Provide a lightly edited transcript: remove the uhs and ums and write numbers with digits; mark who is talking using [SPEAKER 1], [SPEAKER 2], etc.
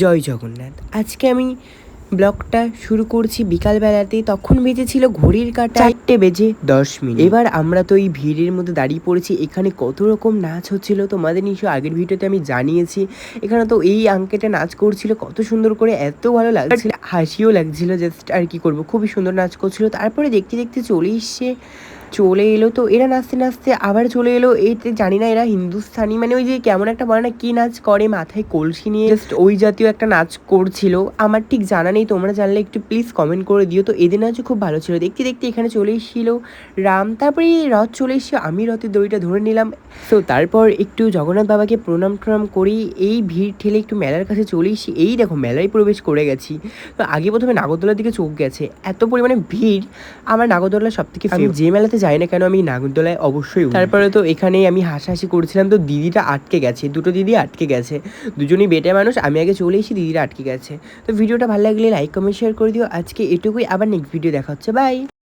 [SPEAKER 1] জয় জগন্নাথ। আজকে আমি ব্লগটা শুরু করছি বিকালবেলাতে। তখন বেজেছিল ঘড়ির কাঁটায় 4:10। এবার আমরা তো এই ভিড়ের মধ্যে দাঁড়িয়ে পড়েছি। এখানে কত রকম নাচ হচ্ছিল তোমাদের নিশ্চয়ই আগের ভিডিওতে আমি জানিয়েছি। এখানে তো এই আঙ্কেলটা নাচ করছিল কত সুন্দর করে, এত ভালো লাগছিল, হাসিও লাগছিল। জাস্ট আর কি করব, খুবই সুন্দর নাচ করছিল। তারপরে দেখতে দেখতে চলে এলো তো এরা নাচতে নাচতে আবার চলে এলো। এইতে জানি না এরা হিন্দুস্তানি, মানে ওই যে কেমন একটা বলে না, কি নাচ করে মাথায় কলসি নিয়ে, জাস্ট ওই জাতীয় একটা নাচ করছিল। আমার ঠিক জানা নেই, তোমরা জানলে একটু প্লিজ কমেন্ট করে দিও। তো এদের নাচও খুব ভালো ছিল। দেখতে দেখতে এখানে চলে এসেছিল রাম, তারপরে রথ চলে এসেছিল, আমি রথের দড়িটা ধরে নিলাম। তো তারপর একটু জগন্নাথ বাবাকে প্রণাম টনাম করি, এই ভিড় ঠেলে একটু মেলার কাছে চলে এসেছি। এই দেখো মেলায় প্রবেশ করে গেছি। তো আগে প্রথমে নাগরদোলার দিকে চোখ গেছে, এত পরিমাণে ভিড়। আমার নাগরদোলা সব থেকে যে মেলাতে যাই না কেন আমি নাগরদোলায় অবশ্যই উঠি। তারপরে তো এখানে আমি হাসাহাসি করছিলাম, তো দিদিটা আটকে গেছে, দুটো দিদি আটকে গেছে, দুজনই বেটে মানুষ। আমি আগে চলে এসেছি, দিদিরা আটকে গেছে। তো ভিডিওটা ভালো লাগলে লাইক কমেন্ট শেয়ার করে দিও। আজকে এটুকুই, আবার নেক্সট ভিডিও দেখা হচ্ছে, বাই।